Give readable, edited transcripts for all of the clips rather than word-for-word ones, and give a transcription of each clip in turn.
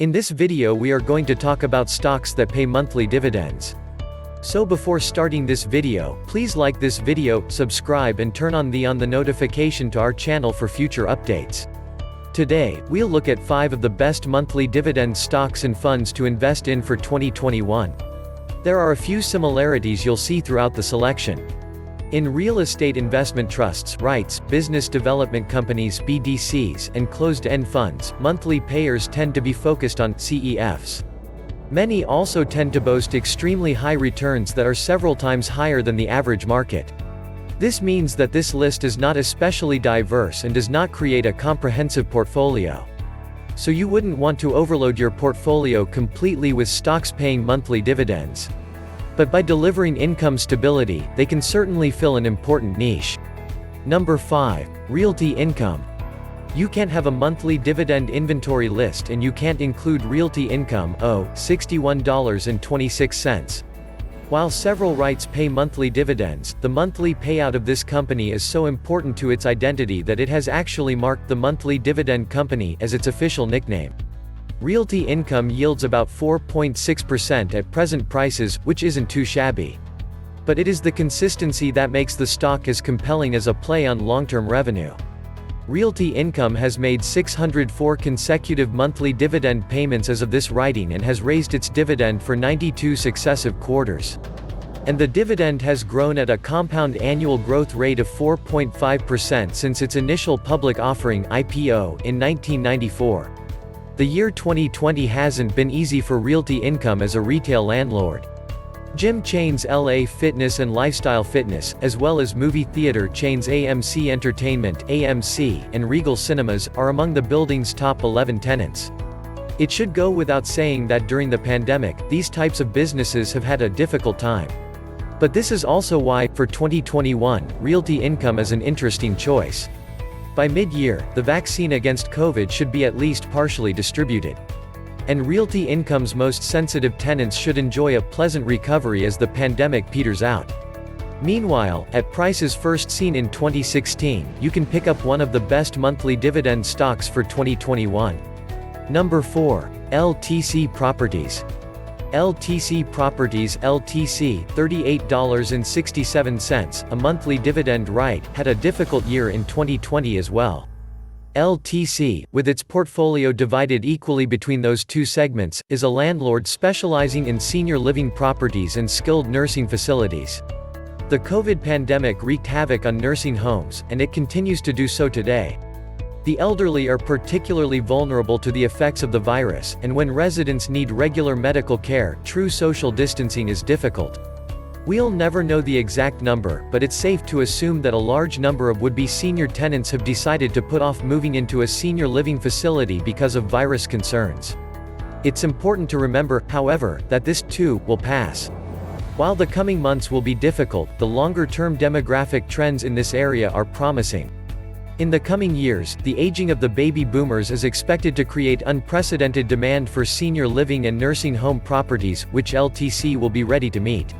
In this video we are going to talk about stocks that pay monthly dividends. So before starting this video, please like this video, subscribe and turn on the notification to our channel for future updates. Today, we'll look at 5 of the best monthly dividend stocks and funds to invest in for 2021. There are a few similarities you'll see throughout the selection. In real estate investment trusts, REITs, business development companies (BDCs), and closed-end funds, monthly payers tend to be focused on CEFs. Many also tend to boast extremely high returns that are several times higher than the average market. This means that this list is not especially diverse and does not create a comprehensive portfolio. So you wouldn't want to overload your portfolio completely with stocks paying monthly dividends. But by delivering income stability, they can certainly fill an important niche. Number 5. Realty Income. You can't have a monthly dividend inventory list and you can't include Realty Income, $61.26. While several REITs pay monthly dividends, the monthly payout of this company is so important to its identity that it has actually marked the monthly dividend company as its official nickname. Realty Income yields about 4.6% at present prices, which isn't too shabby. But it is the consistency that makes the stock as compelling as a play on long-term revenue. Realty Income has made 604 consecutive monthly dividend payments as of this writing and has raised its dividend for 92 successive quarters. And the dividend has grown at a compound annual growth rate of 4.5% since its initial public offering (IPO) in 1994. The year 2020 hasn't been easy for Realty Income as a retail landlord. Gym chains LA Fitness and Lifestyle Fitness, as well as movie theater chains AMC Entertainment (AMC) and Regal Cinemas, are among the building's top 11 tenants. It should go without saying that during the pandemic, these types of businesses have had a difficult time. But this is also why, for 2021, Realty Income is an interesting choice. By mid-year, the vaccine against COVID should be at least partially distributed. And Realty Income's most sensitive tenants should enjoy a pleasant recovery as the pandemic peters out. Meanwhile, at prices first seen in 2016, you can pick up one of the best monthly dividend stocks for 2021. Number 4. LTC Properties. LTC Properties (LTC), $38.67, a monthly dividend REIT, had a difficult year in 2020 as well. LTC, with its portfolio divided equally between those two segments, is a landlord specializing in senior living properties and skilled nursing facilities. The COVID pandemic wreaked havoc on nursing homes, and it continues to do so today. The elderly are particularly vulnerable to the effects of the virus, and when residents need regular medical care, true social distancing is difficult. We'll never know the exact number, but it's safe to assume that a large number of would-be senior tenants have decided to put off moving into a senior living facility because of virus concerns. It's important to remember, however, that this, too, will pass. While the coming months will be difficult, the longer-term demographic trends in this area are promising. In the coming years, the aging of the baby boomers is expected to create unprecedented demand for senior living and nursing home properties, which LTC will be ready to meet.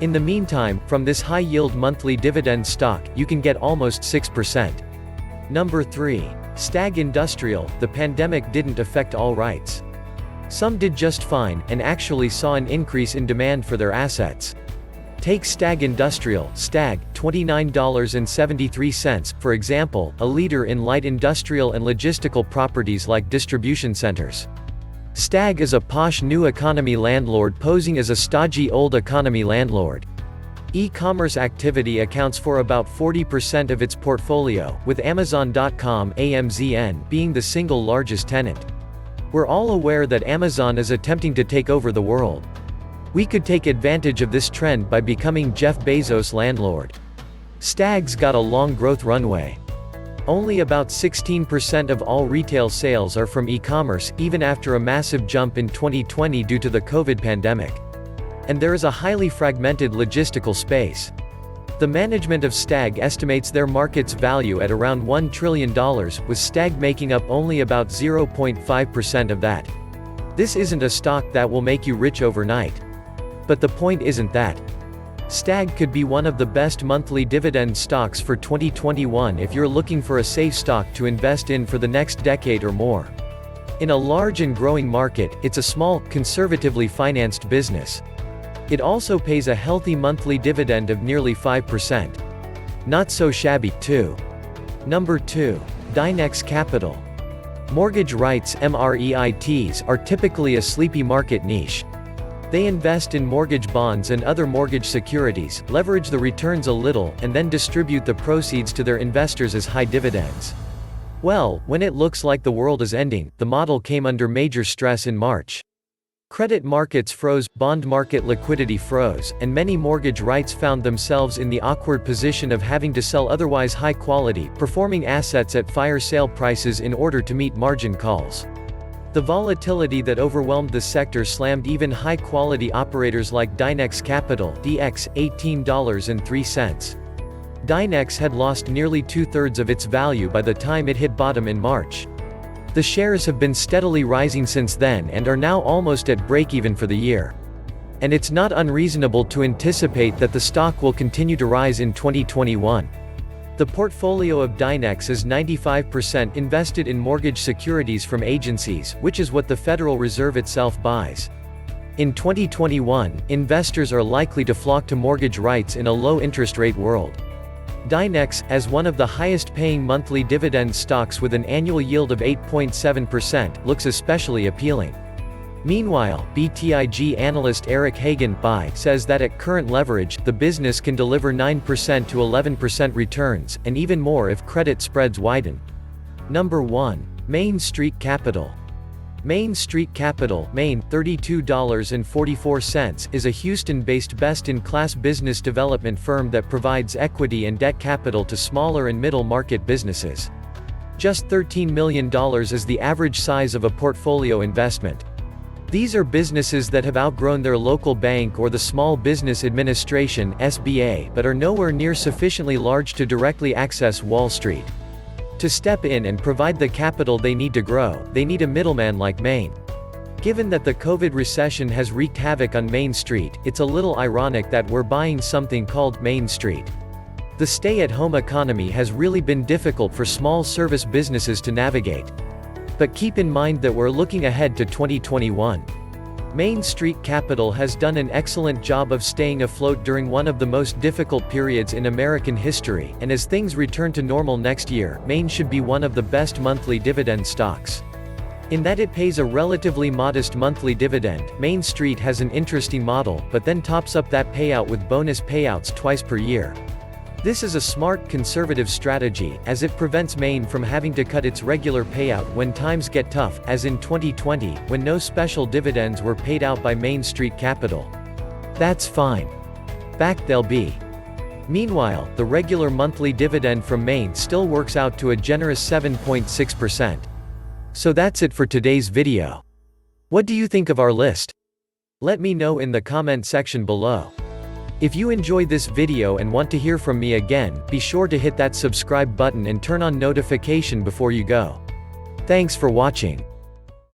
In the meantime, from this high-yield monthly dividend stock, you can get almost 6%. Number 3. Stag Industrial. The pandemic didn't affect all REITs. Some did just fine, and actually saw an increase in demand for their assets. Take Stag Industrial, Stag, $29.73, for example, a leader in light industrial and logistical properties like distribution centers. Stag is a posh new economy landlord posing as a stodgy old economy landlord. E-commerce activity accounts for about 40% of its portfolio, with Amazon.com (AMZN) being the single largest tenant. We're all aware that Amazon is attempting to take over the world. We could take advantage of this trend by becoming Jeff Bezos' landlord. Stag's got a long growth runway. Only about 16% of all retail sales are from e-commerce, even after a massive jump in 2020 due to the COVID pandemic. And there is a highly fragmented logistical space. The management of Stag estimates their market's value at around $1 trillion, with Stag making up only about 0.5% of that. This isn't a stock that will make you rich overnight. But the point isn't that. Stag could be one of the best monthly dividend stocks for 2021 if you're looking for a safe stock to invest in for the next decade or more. In a large and growing market, it's a small, conservatively financed business. It also pays a healthy monthly dividend of nearly 5%. Not so shabby, too. Number 2. Dynex Capital. Mortgage REITs (MREITs) are typically a sleepy market niche. They invest in mortgage bonds and other mortgage securities, leverage the returns a little, and then distribute the proceeds to their investors as high dividends. Well, when it looks like the world is ending, the model came under major stress in March. Credit markets froze, bond market liquidity froze, and many mortgage REITs found themselves in the awkward position of having to sell otherwise high-quality, performing assets at fire sale prices in order to meet margin calls. The volatility that overwhelmed the sector slammed even high-quality operators like Dynex Capital (DX), $18.03. Dynex had lost nearly two-thirds of its value by the time it hit bottom in March. The shares have been steadily rising since then and are now almost at break-even for the year. And it's not unreasonable to anticipate that the stock will continue to rise in 2021. The portfolio of Dynex is 95% invested in mortgage securities from agencies, which is what the Federal Reserve itself buys. In 2021, investors are likely to flock to mortgage REITs in a low-interest rate world. Dynex, as one of the highest-paying monthly dividend stocks with an annual yield of 8.7%, looks especially appealing. Meanwhile, BTIG analyst Eric Hagen says that at current leverage, the business can deliver 9% to 11% returns, and even more if credit spreads widen. Number 1. Main Street Capital. Main Street Capital, Maine, $32.44, is a Houston-based best-in-class business development firm that provides equity and debt capital to smaller and middle-market businesses. Just $13 million is the average size of a portfolio investment. These are businesses that have outgrown their local bank or the Small Business Administration (SBA), but are nowhere near sufficiently large to directly access Wall Street. To step in and provide the capital they need to grow, they need a middleman like Main. Given that the COVID recession has wreaked havoc on Main Street, it's a little ironic that we're buying something called Main Street. The stay-at-home economy has really been difficult for small service businesses to navigate. But keep in mind that we're looking ahead to 2021. Main Street Capital has done an excellent job of staying afloat during one of the most difficult periods in American history, and as things return to normal next year, Main should be one of the best monthly dividend stocks. In that it pays a relatively modest monthly dividend, Main Street has an interesting model, but then tops up that payout with bonus payouts twice per year. This is a smart, conservative strategy, as it prevents Main from having to cut its regular payout when times get tough, as in 2020, when no special dividends were paid out by Main Street Capital. That's fine. Back they'll be. Meanwhile, the regular monthly dividend from Main still works out to a generous 7.6%. So that's it for today's video. What do you think of our list? Let me know in the comment section below. If you enjoyed this video and want to hear from me again, be sure to hit that subscribe button and turn on notification before you go. Thanks for watching.